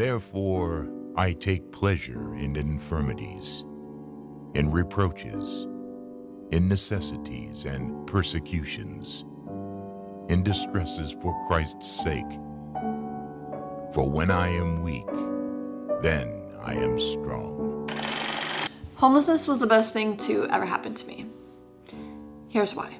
Therefore, I take pleasure in infirmities, in reproaches, in necessities and persecutions, in distresses for Christ's sake. For when I am weak, then I am strong. Homelessness was the best thing to ever happen to me. Here's why.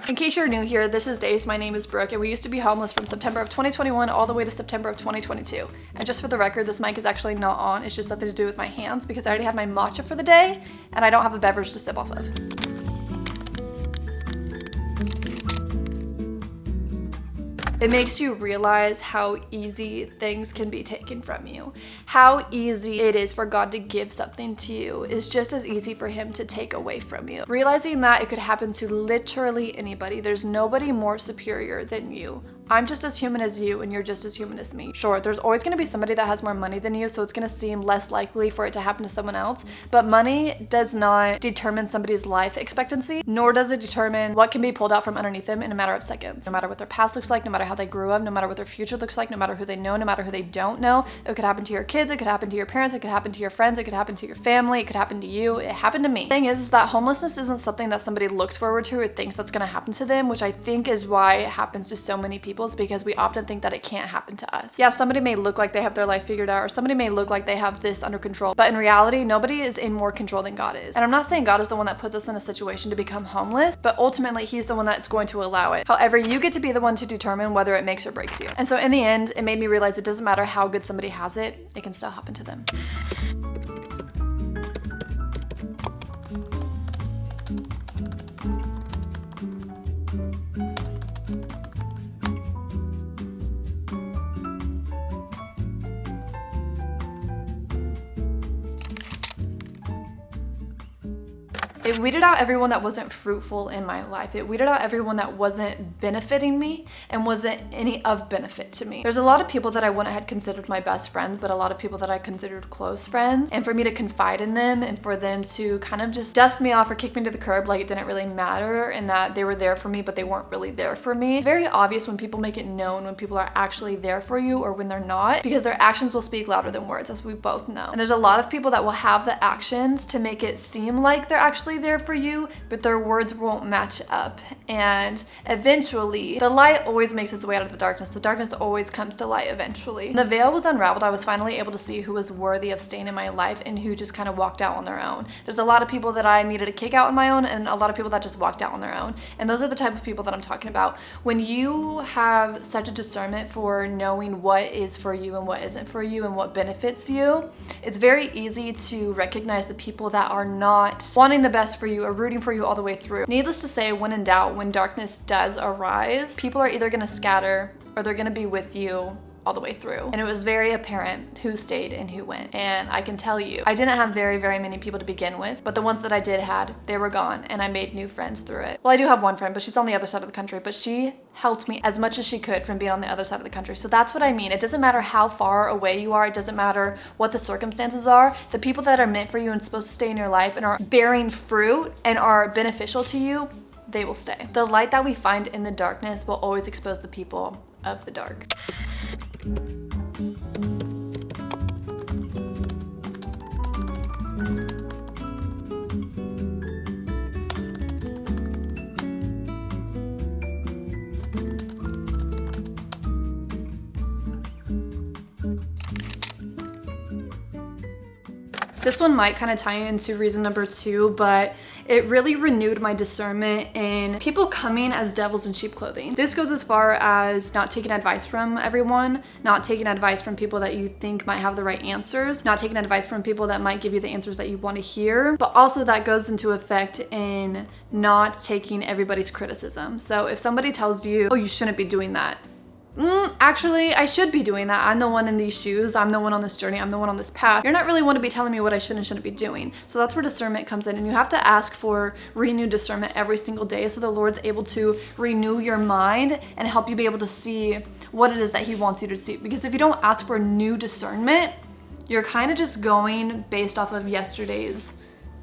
In case you're new here, this is Days. My name is Brooke, and we used to be homeless from September of 2021 all the way to September of 2022. And just for the record, this mic is actually not on. It's just something to do with my hands because I already had my matcha for the day, and I don't have a beverage to sip off of. It makes you realize how easy things can be taken from you. How easy it is for God to give something to you is just as easy for Him to take away from you. Realizing that it could happen to literally anybody. There's nobody more superior than you. I'm just as human as you, and you're just as human as me. Sure, there's always gonna be somebody that has more money than you, so it's gonna seem less likely for it to happen to someone else. But money does not determine somebody's life expectancy, nor does it determine what can be pulled out from underneath them in a matter of seconds. No matter what their past looks like, no matter how they grew up, no matter what their future looks like, no matter who they know, no matter who they don't know. It could happen to your kids, it could happen to your parents, it could happen to your friends, it could happen to your family, it could happen to you. It happened to me. The thing is that homelessness isn't something that somebody looks forward to or thinks that's gonna happen to them, which I think is why it happens to so many people, is because we often think that it can't happen to us. Yeah, somebody may look like they have their life figured out, or somebody may look like they have this under control, but in reality, nobody is in more control than God is. And I'm not saying God is the one that puts us in a situation to become homeless, but ultimately He's the one that's going to allow it. However, you get to be the one to determine whether it makes or breaks you. And so in the end, it made me realize it doesn't matter how good somebody has it, it can still happen to them. It weeded out everyone that wasn't fruitful in my life. It weeded out everyone that wasn't benefiting me and wasn't any of benefit to me. There's a lot of people that I wouldn't have considered my best friends, but a lot of people that I considered close friends. And for me to confide in them and for them to kind of just dust me off or kick me to the curb like it didn't really matter and that they were there for me, but they weren't really there for me. It's very obvious when people make it known when people are actually there for you or when they're not, because their actions will speak louder than words, as we both know. And there's a lot of people that will have the actions to make it seem like they're actually there for you, but their words won't match up. And eventually, the light always makes its way out of the darkness. The darkness always comes to light eventually. When the veil was unraveled, I was finally able to see who was worthy of staying in my life and who just kind of walked out on their own. There's a lot of people that I needed to kick out on my own, and a lot of people that just walked out on their own. And those are the type of people that I'm talking about. When you have such a discernment for knowing what is for you and what isn't for you and what benefits you, it's very easy to recognize the people that are not wanting the best for you or rooting for you all the way through. Needless to say, when in doubt, when darkness does arise, people are either gonna scatter or they're gonna be with you all the way through. And it was very apparent who stayed and who went. And I can tell you, I didn't have very many people to begin with, but the ones that I did had, they were gone, and I made new friends through it. Well, I do have one friend, but she's on the other side of the country, but she helped me as much as she could from being on the other side of the country. So that's what I mean. It doesn't matter how far away you are. It doesn't matter what the circumstances are. The people that are meant for you and supposed to stay in your life and are bearing fruit and are beneficial to you, they will stay. The light that we find in the darkness will always expose the people of the dark. This one might kind of tie into reason number 2, but it really renewed my discernment in people coming as devils in sheep clothing. This goes as far as not taking advice from everyone, not taking advice from people that you think might have the right answers, not taking advice from people that might give you the answers that you want to hear, but also that goes into effect in not taking everybody's criticism. So if somebody tells you, oh, you shouldn't be doing that, actually, I should be doing that. I'm the one in these shoes. I'm the one on this journey. I'm the one on this path. You're not really want to be telling me what I should and shouldn't be doing. So that's where discernment comes in. And you have to ask for renewed discernment every single day so the Lord's able to renew your mind and help you be able to see what it is that He wants you to see. Because if you don't ask for new discernment, you're kind of just going based off of yesterday's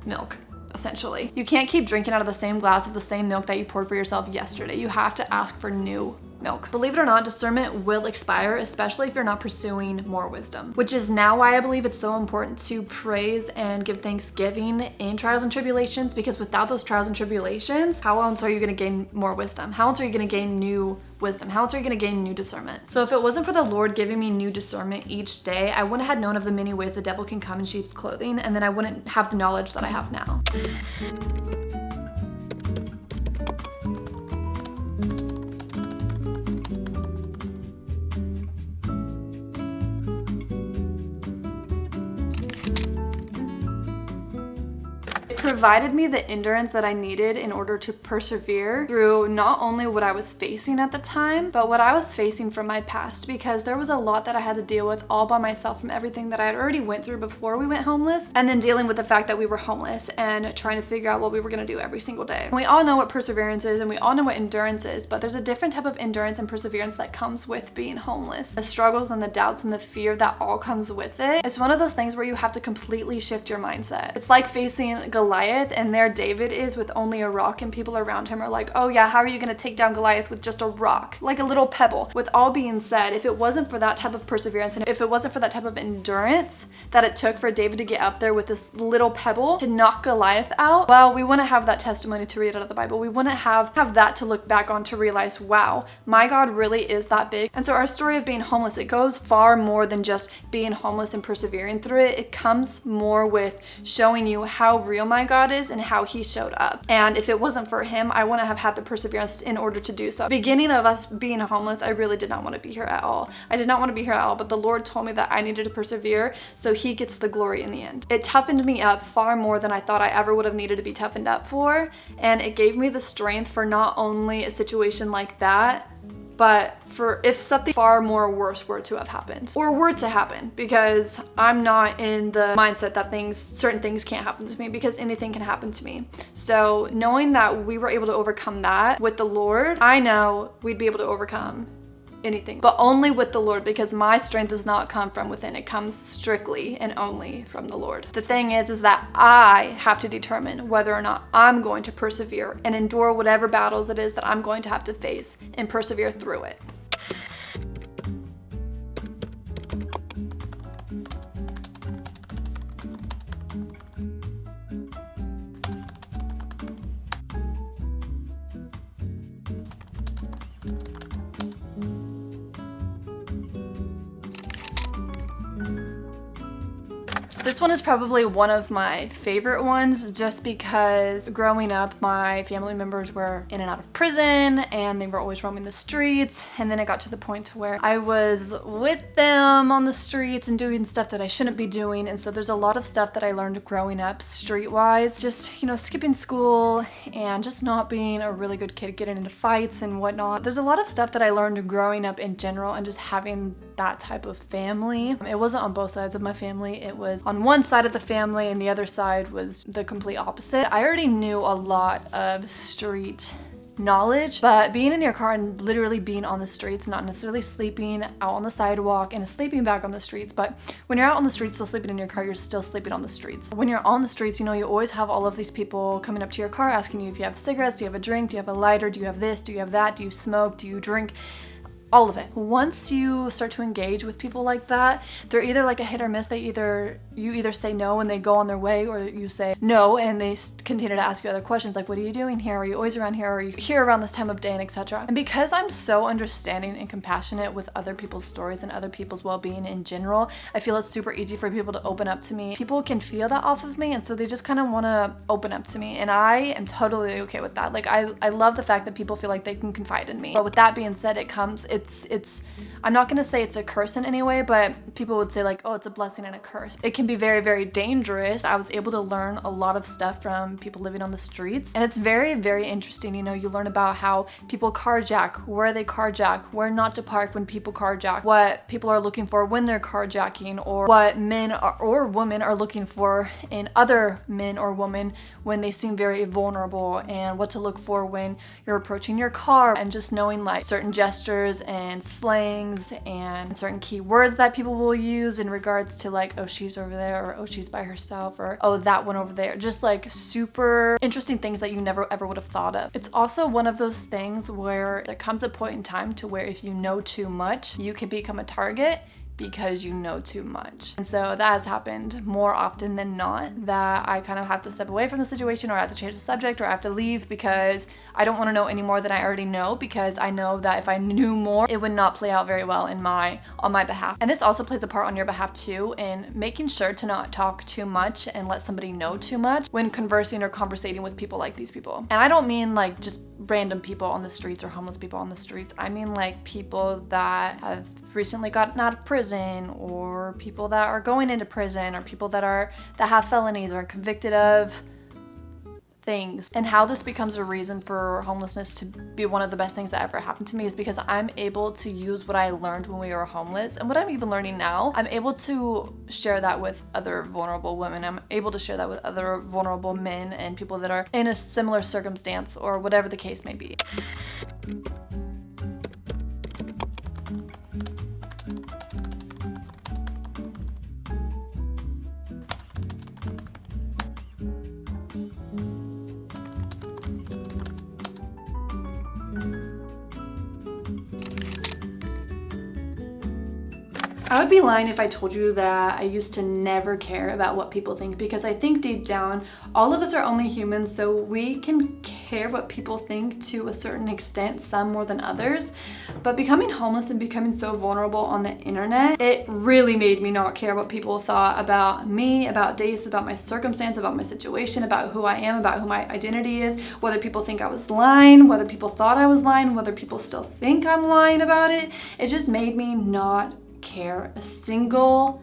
milk. Essentially, you can't keep drinking out of the same glass of the same milk that you poured for yourself yesterday. You have to ask for new milk. Believe it or not, discernment will expire, especially if you're not pursuing more wisdom, which is now why I believe it's so important to praise and give thanksgiving in trials and tribulations, because without those trials and tribulations, how else are you going to gain more wisdom? How else are you going to gain new wisdom? How else are you going to gain new discernment? So if it wasn't for the Lord giving me new discernment each day, I wouldn't have known of the many ways the devil can come in sheep's clothing, and then I wouldn't have the knowledge that I have now. Provided me the endurance that I needed in order to persevere through not only what I was facing at the time, but what I was facing from my past, because there was a lot that I had to deal with all by myself from everything that I had already went through before we went homeless, and then dealing with the fact that we were homeless and trying to figure out what we were going to do every single day. And we all know what perseverance is and we all know what endurance is, but there's a different type of endurance and perseverance that comes with being homeless. The struggles and the doubts and the fear that all comes with it. It's one of those things where you have to completely shift your mindset. It's like facing Goliath, and there David is with only a rock, and people around him are like, oh yeah, how are you going to take down Goliath with just a rock, like a little pebble? With all being said, if it wasn't for that type of perseverance and if it wasn't for that type of endurance that it took for David to get up there with this little pebble to knock Goliath out, well, we wouldn't have that testimony to read out of the Bible. We wouldn't have that to look back on to realize, wow, my God really is that big. And so our story of being homeless, it goes far more than just being homeless and persevering through it. It comes more with showing you how real my God is and how He showed up. And if it wasn't for Him, I wouldn't have had the perseverance in order to do so. Beginning of us being homeless, I really did not want to be here at all. I did not want to be here at all, but the Lord told me that I needed to persevere so He gets the glory in the end. It toughened me up far more than I thought I ever would have needed to be toughened up for, and it gave me the strength for not only a situation like that, but for if something far more worse were to have happened or were to happen, because I'm not in the mindset that certain things can't happen to me, because anything can happen to me. So knowing that we were able to overcome that with the Lord, I know we'd be able to overcome anything, but only with the Lord, because my strength does not come from within. It comes strictly and only from the Lord. The thing is that I have to determine whether or not I'm going to persevere and endure whatever battles it is that I'm going to have to face and persevere through it. This one is probably one of my favorite ones, just because growing up, my family members were in and out of prison and they were always roaming the streets. And then it got to the point where I was with them on the streets and doing stuff that I shouldn't be doing. And so there's a lot of stuff that I learned growing up streetwise, just, skipping school and just not being a really good kid, getting into fights and whatnot. There's a lot of stuff that I learned growing up in general and just having that type of family. It wasn't on both sides of my family. It was on one side of the family and the other side was the complete opposite. I already knew a lot of street knowledge, but being in your car and literally being on the streets, not necessarily sleeping out on the sidewalk and a sleeping bag on the streets, but when you're out on the streets still sleeping in your car, you're still sleeping on the streets. When you're on the streets, you always have all of these people coming up to your car asking you if you have cigarettes, do you have a drink, do you have a lighter, do you have this, do you have that, do you smoke, do you drink? All of it. Once you start to engage with people like that, they're either like a hit or miss. You either say no and they go on their way, or you say no and they continue to ask you other questions like, what are you doing here? Are you always around here? Are you here around this time of day, and etc. And because I'm so understanding and compassionate with other people's stories and other people's well-being in general, I feel it's super easy for people to open up to me. People can feel that off of me, and so they just kind of want to open up to me, and I am totally okay with that. Like I love the fact that people feel like they can confide in me. But with that being said, it's I'm not gonna say it's a curse in any way, but people would say like, oh, it's a blessing and a curse. It can be very, very dangerous. I was able to learn a lot of stuff from people living on the streets, and it's very, very interesting. You know, you learn about how people carjack, where they carjack, where not to park when people carjack, what people are looking for when they're carjacking, or what men or women are looking for in other men or women when they seem very vulnerable, and what to look for when you're approaching your car, and just knowing like certain gestures and slangs and certain key words that people will use in regards to like, oh, she's over there, or oh, she's by herself, or oh, that one over there. Just like super interesting things that you never ever would have thought of. It's also one of those things where there comes a point in time to where if you know too much, you can become a target because you know too much. And so that has happened more often than not, that I kind of have to step away from the situation, or I have to change the subject, or I have to leave because I don't want to know any more than I already know, because I know that if I knew more, it would not play out very well on my behalf. And this also plays a part on your behalf too, in making sure to not talk too much and let somebody know too much when conversing or conversating with people like these people. And I don't mean like just random people on the streets or homeless people on the streets. I mean like people that have recently gotten out of prison, or people that are going into prison, or people that have felonies or convicted of things. And how this becomes a reason for homelessness to be one of the best things that ever happened to me is because I'm able to use what I learned when we were homeless, and what I'm even learning now. I'm able to share that with other vulnerable women. I'm able to share that with other vulnerable men and people that are in a similar circumstance, or whatever the case may be. I would be lying if I told you that I used to never care about what people think, because I think deep down, all of us are only humans, so we can care what people think to a certain extent, some more than others. But becoming homeless and becoming so vulnerable on the internet, it really made me not care what people thought about me, about dates, about my circumstance, about my situation, about who I am, about who my identity is, whether people think I was lying, whether people thought I was lying, whether people still think I'm lying about it. It just made me not care a single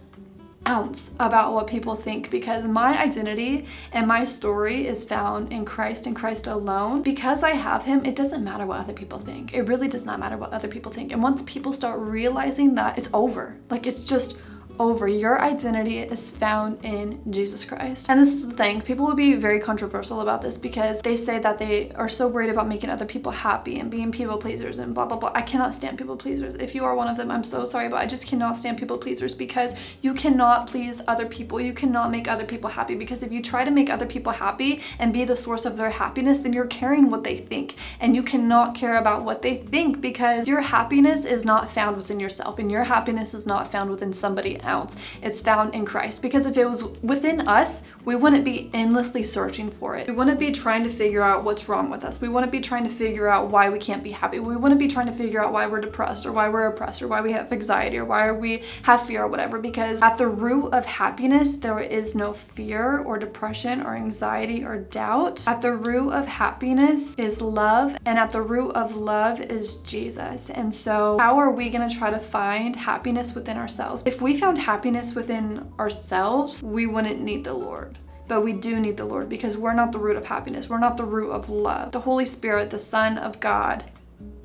ounce about what people think, because my identity and my story is found in Christ and Christ alone. Because I have him, it doesn't matter what other people think. It really does not matter what other people think. And once people start realizing that, it's over. Like, it's just over. Your identity is found in Jesus Christ. And this is the thing, people will be very controversial about this, because they say that they are so worried about making other people happy and being people pleasers and blah blah blah. I cannot stand people pleasers. If you are one of them, I'm so sorry, but I just cannot stand people pleasers, because you cannot please other people. You cannot make other people happy, because if you try to make other people happy and be the source of their happiness, then you're caring what they think, and you cannot care about what they think, because your happiness is not found within yourself, and your happiness is not found within somebody else. It's found in Christ. Because if it was within us, we wouldn't be endlessly searching for it. We wouldn't be trying to figure out what's wrong with us. We wouldn't be trying to figure out why we can't be happy. We wouldn't be trying to figure out why we're depressed, or why we're oppressed, or why we have anxiety, or why we have fear, or whatever. Because at the root of happiness, there is no fear or depression or anxiety or doubt. At the root of happiness is love, and at the root of love is Jesus. And so how are we going to try to find happiness within ourselves? If we found happiness within ourselves, we wouldn't need the Lord. But we do need the Lord, because we're not the root of happiness. We're not the root of love. The Holy Spirit, the Son of God,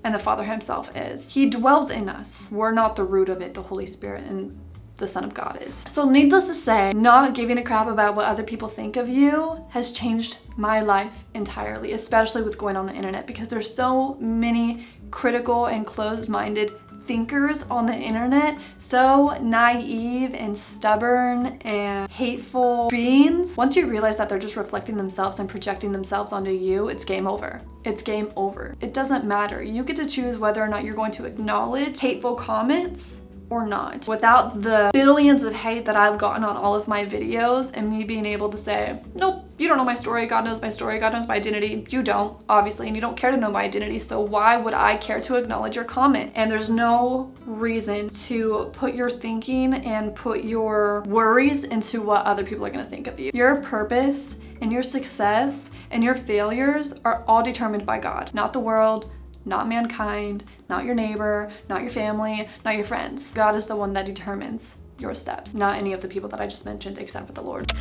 and the Father himself is. He dwells in us. We're not the root of it. The Holy Spirit and the Son of God is. So needless to say, not giving a crap about what other people think of you has changed my life entirely, especially with going on the internet, because there's so many critical and closed-minded thinkers on the internet, so naive and stubborn and hateful beings, once you realize that they're just reflecting themselves and projecting themselves onto you, it's game over. It's game over. It doesn't matter. You get to choose whether or not you're going to acknowledge hateful comments or not. Without the billions of hate that I've gotten on all of my videos and me being able to say, nope, you don't know my story, God knows my story, God knows my identity. You don't, obviously, and you don't care to know my identity, so why would I care to acknowledge your comment? And there's no reason to put your thinking and put your worries into what other people are gonna think of you. Your purpose and your success and your failures are all determined by God, not the world, not mankind, not your neighbor, not your family, not your friends. God is the one that determines your steps, not any of the people that I just mentioned except for the Lord.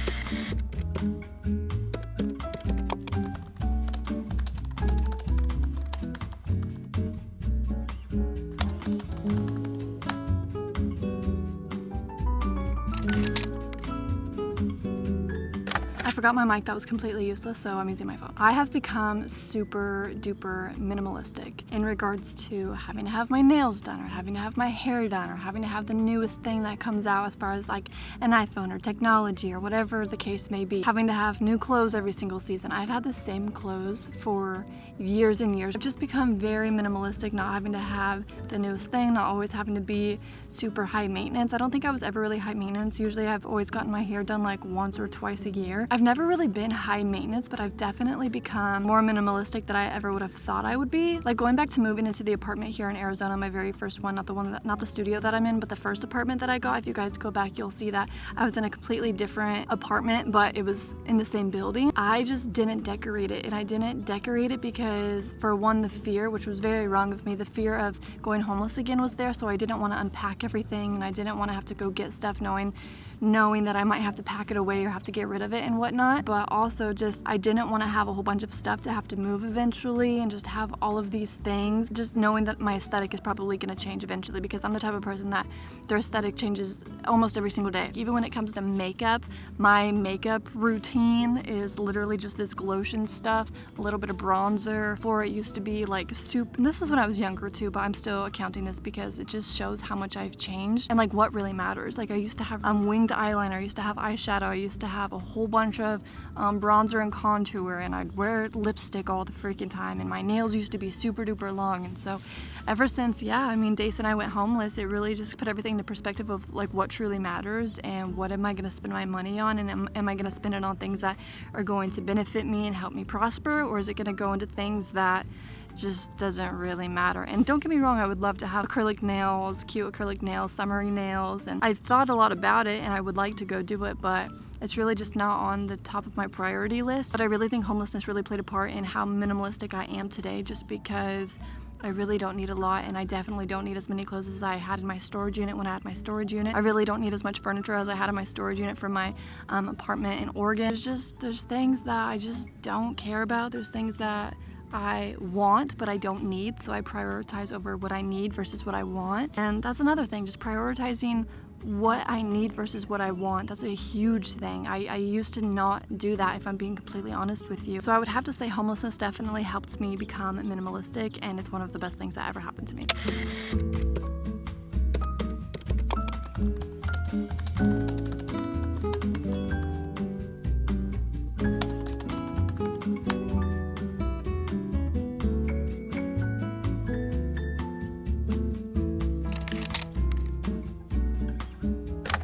I forgot my mic, that was completely useless, so I'm using my phone. I have become super duper minimalistic in regards to having to have my nails done or having to have my hair done or having to have the newest thing that comes out as far as like an iPhone or technology or whatever the case may be. Having to have new clothes every single season. I've had the same clothes for years and years. I've just become very minimalistic, not having to have the newest thing, not always having to be super high maintenance. I don't think I was ever really high maintenance. Usually I've always gotten my hair done like once or twice a year. I've never really been high maintenance, but I've definitely become more minimalistic than I ever would have thought I would be. Like going back to moving into the apartment here in Arizona, my very first one, not the studio that I'm in, but the first apartment that I got. If you guys go back, you'll see that I was in a completely different apartment, but it was in the same building. I just didn't decorate it, and I didn't decorate it because, for one, the fear, which was very wrong of me, the fear of going homeless again was there, so I didn't want to unpack everything, and I didn't want to have to go get stuff knowing that I might have to pack it away or have to get rid of it and whatnot. But also just, I didn't want to have a whole bunch of stuff to have to move eventually and just have all of these things, just knowing that my aesthetic is probably going to change eventually, because I'm the type of person that their aesthetic changes almost every single day. Even when it comes to makeup, my makeup routine is literally just this lotion stuff, a little bit of bronzer. Before it used to be like soup, and this was when I was younger too, but I'm still accounting this because it just shows how much I've changed and like what really matters. Like I used to have winged eyeliner, I used to have eyeshadow, I used to have a whole bunch of bronzer and contour, and I'd wear lipstick all the freaking time, and my nails used to be super duper long. And so ever since, Dace and I went homeless, it really just put everything into perspective of like what truly matters and what am I going to spend my money on, and am I going to spend it on things that are going to benefit me and help me prosper, or is it going to go into things that just doesn't really matter. And don't get me wrong, I would love to have acrylic nails, cute acrylic nails, summery nails, and I've thought a lot about it and I would like to go do it, but it's really just not on the top of my priority list. But I really think homelessness really played a part in how minimalistic I am today, just because I really don't need a lot, and I definitely don't need as many clothes as I had in my storage unit when I had my storage unit. I really don't need as much furniture as I had in my storage unit from my apartment in Oregon. There's things that I just don't care about. There's things that I want but I don't need, so I prioritize over what I need versus what I want. And that's another thing, just prioritizing what I need versus what I want. That's a huge thing. I used to not do that, if I'm being completely honest with you. So I would have to say homelessness definitely helped me become minimalistic, and it's one of the best things that ever happened to me.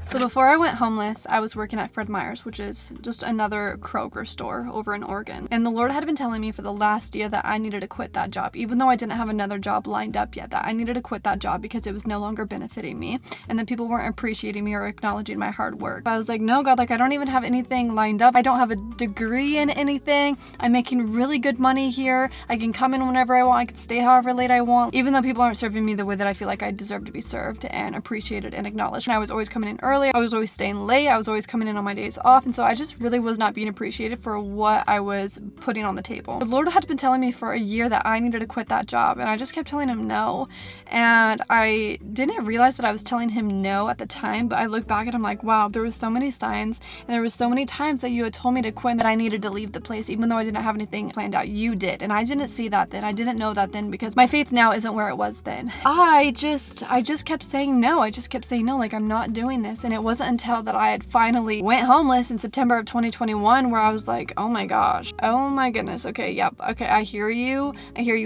So before I went homeless, I was working at Fred Meyer's, which is just another Kroger store over in Oregon. And the Lord had been telling me for the last year that I needed to quit that job, even though I didn't have another job lined up yet, that I needed to quit that job because it was no longer benefiting me, and that people weren't appreciating me or acknowledging my hard work. But I was like, no, God, like I don't even have anything lined up. I don't have a degree in anything. I'm making really good money here. I can come in whenever I want. I can stay however late I want, even though people aren't serving me the way that I feel like I deserve to be served and appreciated and acknowledged. And I was always coming in early. early. I was always staying late. I was always coming in on my days off. And so I just really was not being appreciated for what I was putting on the table. The Lord had been telling me for a year that I needed to quit that job, and I just kept telling him no. And I didn't realize that I was telling him no at the time, but I look back and I'm like, wow, there was so many signs and there was so many times that you had told me to quit and that I needed to leave the place even though I didn't have anything planned out. You did. And I didn't see that then. I didn't know that then because my faith now isn't where it was then. I just kept saying no. I just kept saying no, like I'm not doing this. And it wasn't until that I had finally went homeless in September of 2021 where I was like, oh my gosh, oh my goodness. Okay, yep. Okay, I hear you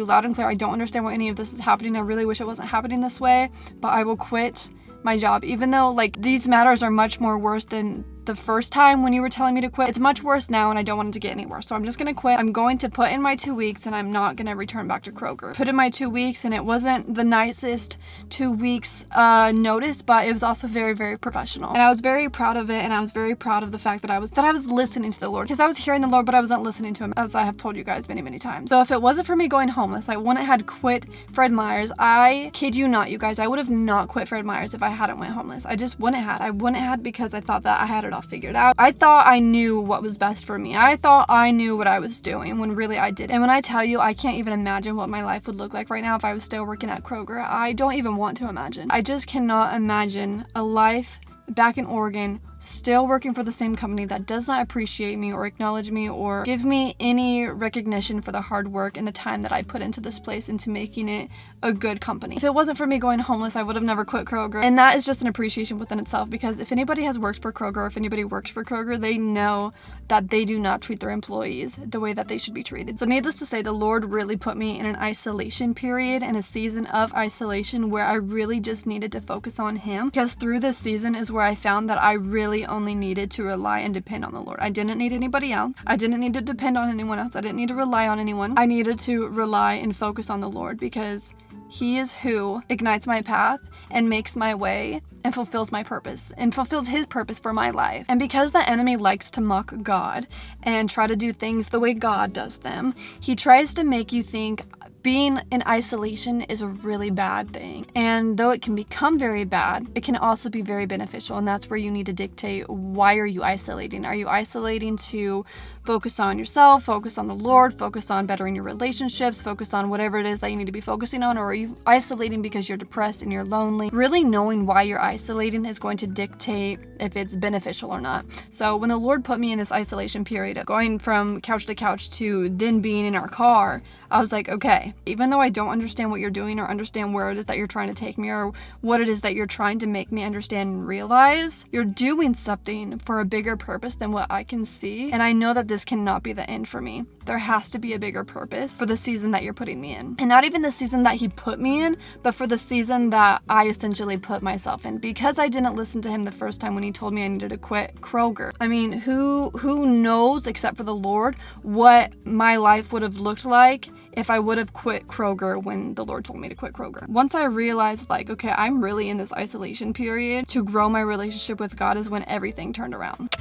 loud and clear. I don't understand why any of this is happening. I really wish it wasn't happening this way, but I will quit my job, even though like these matters are much more worse than the first time when you were telling me to quit. It's much worse now and I don't want it to get any worse. So I'm just gonna quit. I'm going to put in my 2 weeks and I'm not gonna return back to Kroger. Put in my 2 weeks and it wasn't the nicest 2 weeks notice, but it was also very, very professional. And I was very proud of it, and I was very proud of the fact that I was listening to the Lord, because I was hearing the Lord, but I wasn't listening to him, as I have told you guys many, many times. So if it wasn't for me going homeless, I wouldn't have quit Fred Meyer's. I kid you not, you guys, I would have not quit Fred Meyer's if I hadn't went homeless. I just wouldn't have. I wouldn't have, because I thought that I had it all figured out. I thought I knew what was best for me. I thought I knew what I was doing when really I didn't. And when I tell you, I can't even imagine what my life would look like right now if I was still working at Kroger. I don't even want to imagine. I just cannot imagine a life back in Oregon still working for the same company that does not appreciate me or acknowledge me or give me any recognition for the hard work and the time that I put into this place, into making it a good company. If it wasn't for me going homeless, I would have never quit Kroger. And that is just an appreciation within itself, because if anybody has worked for Kroger, or if anybody works for Kroger, they know that they do not treat their employees the way that they should be treated. So needless to say, the Lord really put me in an isolation period and a season of isolation where I really just needed to focus on him, because through this season is where I found that I really only needed to rely and depend on the Lord. I didn't need anybody else. I didn't need to depend on anyone else. I didn't need to rely on anyone. I needed to rely and focus on the Lord, because he is who ignites my path and makes my way and fulfills my purpose and fulfills his purpose for my life. And because the enemy likes to mock God and try to do things the way God does them, he tries to make you think being in isolation is a really bad thing. And though it can become very bad, it can also be very beneficial. And that's where you need to dictate, why are you isolating? Are you isolating to focus on yourself, focus on the Lord, focus on bettering your relationships, focus on whatever it is that you need to be focusing on? Or are you isolating because you're depressed and you're lonely? Really knowing why you're isolating is going to dictate if it's beneficial or not. So when the Lord put me in this isolation period of going from couch to couch to then being in our car, I was like, okay, even though I don't understand what you're doing or understand where it is that you're trying to take me or what it is that you're trying to make me understand and realize, you're doing something for a bigger purpose than what I can see. And I know that this cannot be the end for me. There has to be a bigger purpose for the season that you're putting me in. And not even the season that he put me in, but for the season that I essentially put myself in. Because I didn't listen to him the first time when he told me I needed to quit Kroger. I mean, who knows, except for the Lord, what my life would have looked like if I would have quit Kroger when the Lord told me to quit Kroger. Once I realized, like, okay, I'm really in this isolation period to grow my relationship with God, is when everything turned around.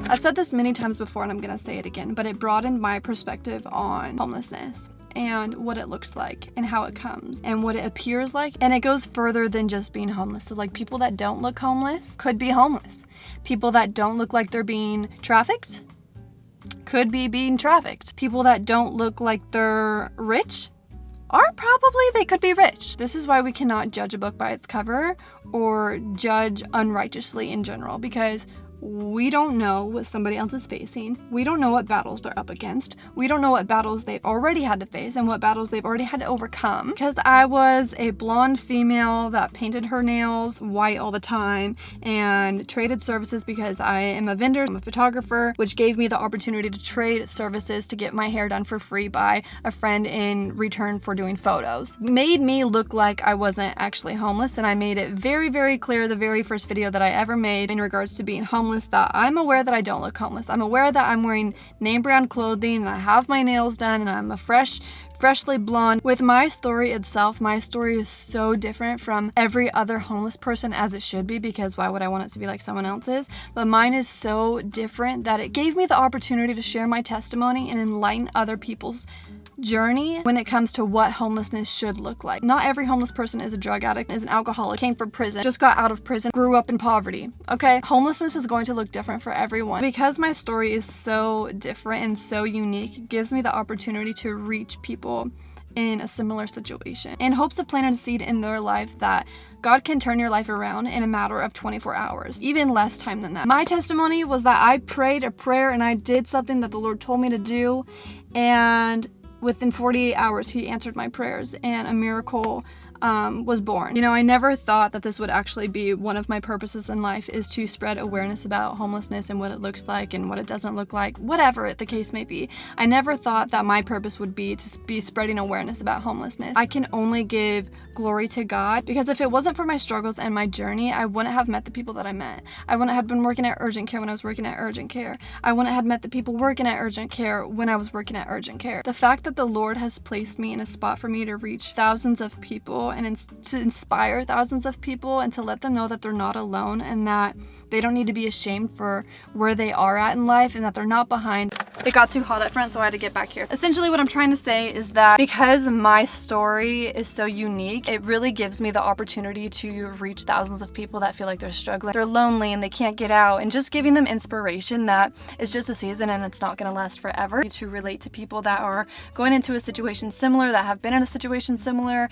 I've said this many times before and I'm gonna say it again, but it broadened my perspective on homelessness and what it looks like and how it comes and what it appears like. And it goes further than just being homeless. So like, people that don't look homeless could be homeless. People that don't look like they're being trafficked could be being trafficked. People that don't look like they're rich they could be rich. This is why we cannot judge a book by its cover or judge unrighteously in general, because we don't know what somebody else is facing. We don't know what battles they're up against. We don't know what battles they've already had to face and what battles they've already had to overcome. Because I was a blonde female that painted her nails white all the time and traded services, because I am a vendor, I'm a photographer, which gave me the opportunity to trade services to get my hair done for free by a friend in return for doing photos. Made me look like I wasn't actually homeless, and I made it very, very clear the very first video that I ever made in regards to being homeless homeless that I'm aware that I don't look homeless. I'm aware that I'm wearing name brand clothing and I have my nails done and I'm a freshly blonde. With my story itself, my story is so different from every other homeless person, as it should be, because why would I want it to be like someone else's? But mine is so different that it gave me the opportunity to share my testimony and enlighten other people's journey when it comes to what homelessness should look like. Not every homeless person is a drug addict, is an alcoholic, came from prison, just got out of prison, grew up in poverty. Okay? Homelessness is going to look different for everyone. Because my story is so different and so unique, it gives me the opportunity to reach people in a similar situation in hopes of planting a seed in their life that God can turn your life around in a matter of 24 hours, even less time than that. My testimony was that I prayed a prayer and I did something that the Lord told me to do, and within 48 hours, he answered my prayers and a miracle was born. You know, I never thought that this would actually be one of my purposes in life, is to spread awareness about homelessness and what it looks like and what it doesn't look like, whatever the case may be. I never thought that my purpose would be to be spreading awareness about homelessness. I can only give glory to God, because if it wasn't for my struggles and my journey, I wouldn't have met the people that I met. I wouldn't have been working at urgent care when I was working at urgent care. I wouldn't have met the people working at urgent care when I was working at urgent care. The fact that the Lord has placed me in a spot for me to reach thousands of people and to inspire thousands of people and to let them know that they're not alone and that they don't need to be ashamed for where they are at in life and that they're not behind. It got too hot up front, so I had to get back here. Essentially, what I'm trying to say is that because my story is so unique, it really gives me the opportunity to reach thousands of people that feel like they're struggling, they're lonely, and they can't get out, and just giving them inspiration that it's just a season and it's not going to last forever. To relate to people that are going into a situation similar, that have been in a situation similar,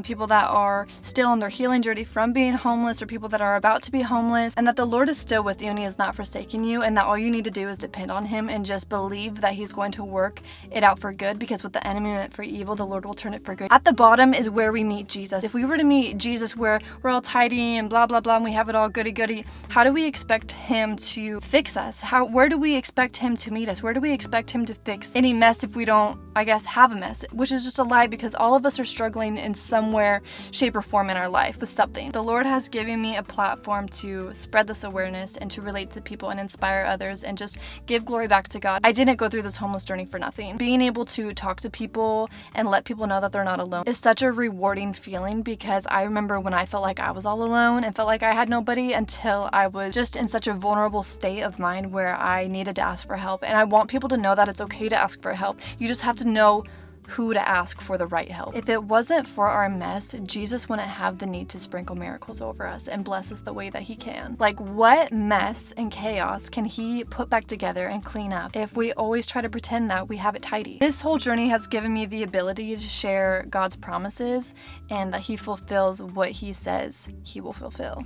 people that are still on their healing journey from being homeless, or people that are about to be homeless, and that the Lord is still with you and he has not forsaken you, and that all you need to do is depend on him and just believe that he's going to work it out for good, because what the enemy meant for evil, the Lord will turn it for good. At the bottom is where we meet Jesus. If we were to meet Jesus where we're all tidy and blah blah blah and we have it all goody goody, how do we expect him to fix us? Where do we expect him to meet us? Where do we expect him to fix any mess if we don't, I guess, have a mess? Which is just a lie, because all of us are struggling in somewhere, shape, or form in our life with something. The Lord has given me a platform to spread this awareness and to relate to people and inspire others and just give glory back to God. I didn't go through this homeless journey for nothing. Being able to talk to people and let people know that they're not alone is such a rewarding feeling, because I remember when I felt like I was all alone and felt like I had nobody, until I was just in such a vulnerable state of mind where I needed to ask for help. And I want people to know that it's okay to ask for help. You just have to know who to ask for the right help. If it wasn't for our mess, Jesus wouldn't have the need to sprinkle miracles over us and bless us the way that he can. Like, what mess and chaos can he put back together and clean up if we always try to pretend that we have it tidy? This whole journey has given me the ability to share God's promises and that he fulfills what he says he will fulfill.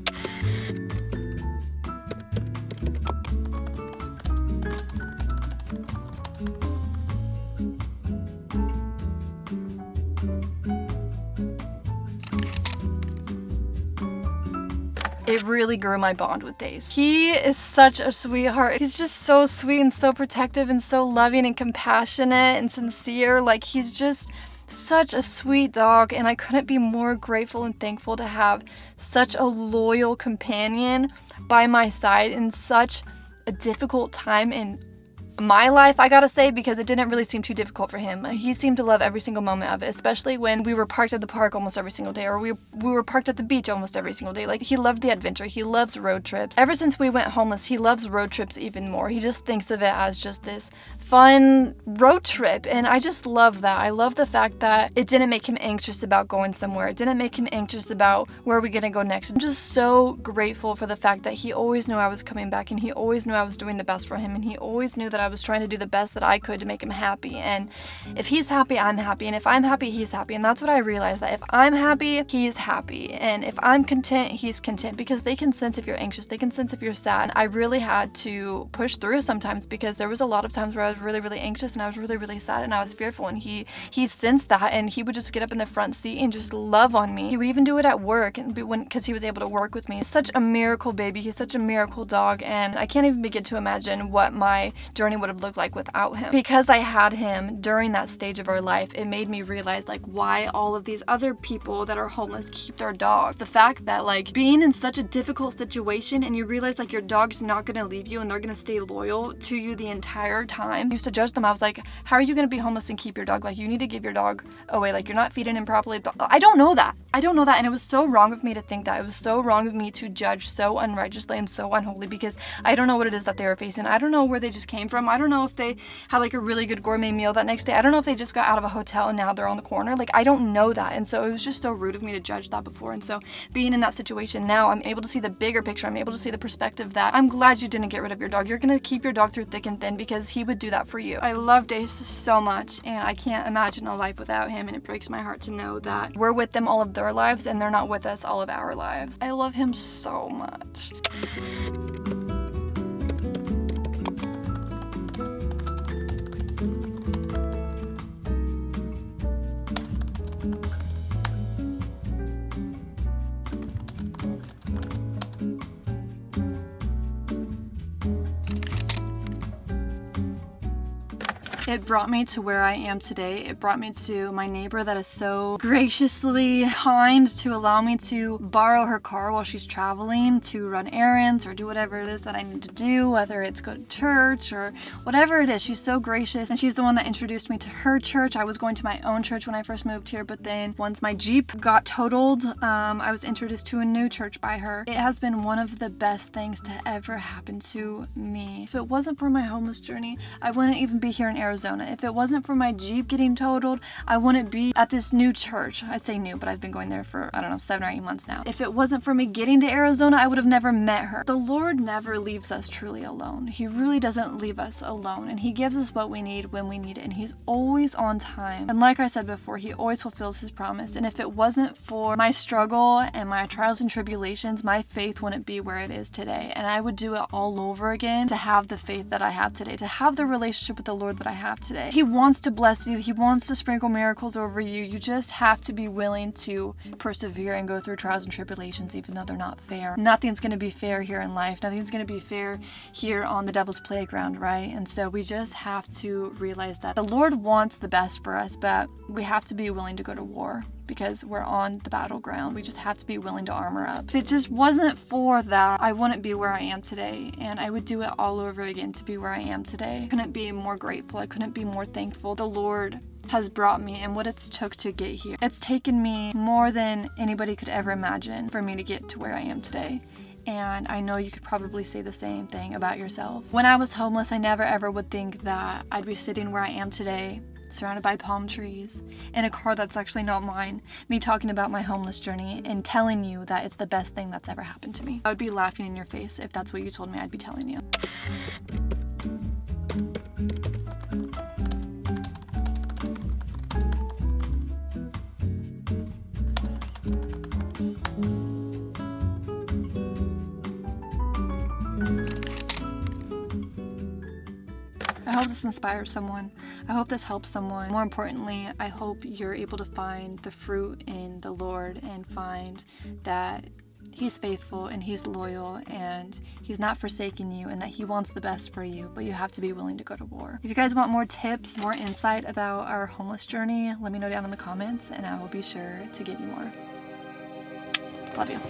It really grew my bond with Days. He is such a sweetheart. He's just so sweet and so protective and so loving and compassionate and sincere. Like, he's just such a sweet dog, and I couldn't be more grateful and thankful to have such a loyal companion by my side in such a difficult time in my life, I gotta say, because it didn't really seem too difficult for him. He seemed to love every single moment of it, especially when we were parked at the park almost every single day, or we were parked at the beach almost every single day. Like, he loved the adventure. He loves road trips. Ever since we went homeless, he loves road trips even more. He just thinks of it as just this fun road trip, and I just love that. I love the fact that it didn't make him anxious about going somewhere. It didn't make him anxious about where are we gonna go next. I'm just so grateful for the fact that he always knew I was coming back, and he always knew I was doing the best for him, and he always knew that I was trying to do the best that I could to make him happy. And if he's happy, I'm happy, and if I'm happy, he's happy. And that's what I realized, that if I'm happy, he's happy, and if I'm content, he's content, because they can sense if you're anxious, they can sense if you're sad. And I really had to push through sometimes, because there was a lot of times where I was really, really anxious and I was really, really sad and I was fearful, and he sensed that, and he would just get up in the front seat and just love on me. He would even do it at work, and because he was able to work with me. He's such a miracle baby. He's such a miracle dog, and I can't even begin to imagine what my journey would have looked like without him. Because I had him during that stage of our life, it made me realize like why all of these other people that are homeless keep their dogs. The fact that like being in such a difficult situation and you realize like your dog's not gonna leave you and they're gonna stay loyal to you the entire time. I used to judge them. I was like, how are you gonna be homeless and keep your dog? Like, you need to give your dog away. Like, you're not feeding him properly. I don't know that. And it was so wrong of me to think that. It was so wrong of me to judge so unrighteously and so unholy, because I don't know what it is that they were facing. I don't know where they just came from. I don't know if they had like a really good gourmet meal that next day. I don't know if they just got out of a hotel and now they're on the corner. Like, I don't know that. And so it was just so rude of me to judge that before. And so being in that situation now, I'm able to see the bigger picture. I'm able to see the perspective that I'm glad you didn't get rid of your dog. You're gonna keep your dog through thick and thin because he would do that for you. I love Dace so much, and I can't imagine a life without him, and it breaks my heart to know that we're with them all of their lives and they're not with us all of our lives. I love him so much. It brought me to where I am today. It brought me to my neighbor that is so graciously kind to allow me to borrow her car while she's traveling to run errands or do whatever it is that I need to do, whether it's go to church or whatever it is. She's so gracious, and she's the one that introduced me to her church. I was going to my own church when I first moved here, but then once my Jeep got totaled, I was introduced to a new church by her. It has been one of the best things to ever happen to me. If it wasn't for my homeless journey, I wouldn't even be here in Arizona. If it wasn't for my Jeep getting totaled, I wouldn't be at this new church. I'd say new, but I've been going there for, 7 or 8 months now. If it wasn't for me getting to Arizona, I would have never met her. The Lord never leaves us truly alone. He really doesn't leave us alone, and He gives us what we need when we need it, and He's always on time. And like I said before, He always fulfills His promise. And if it wasn't for my struggle and my trials and tribulations, my faith wouldn't be where it is today. And I would do it all over again to have the faith that I have today, to have the relationship with the Lord that I have today. He wants to bless you. He wants to sprinkle miracles over you. You just have to be willing to persevere and go through trials and tribulations, even though they're not fair. Nothing's going to be fair here in life. Nothing's going to be fair here on the devil's playground, right? And so we just have to realize that the Lord wants the best for us, but we have to be willing to go to war, because we're on the battleground. We just have to be willing to armor up. If it just wasn't for that, I wouldn't be where I am today, and I would do it all over again to be where I am today. I couldn't be more grateful. I couldn't be more thankful. The Lord has brought me and what it's took to get here. It's taken me more than anybody could ever imagine for me to get to where I am today. And I know you could probably say the same thing about yourself. When I was homeless, I never ever would think that I'd be sitting where I am today, surrounded by palm trees, in a car that's actually not mine, me talking about my homeless journey and telling you that it's the best thing that's ever happened to me. I would be laughing in your face if that's what you told me I'd be telling you. I hope this inspires someone. I hope this helps someone. More importantly, I hope you're able to find the fruit in the Lord and find that He's faithful and He's loyal and He's not forsaking you, and that He wants the best for you, but you have to be willing to go to war. If you guys want more tips, more insight about our homeless journey, let me know down in the comments and I will be sure to give you more. Love you.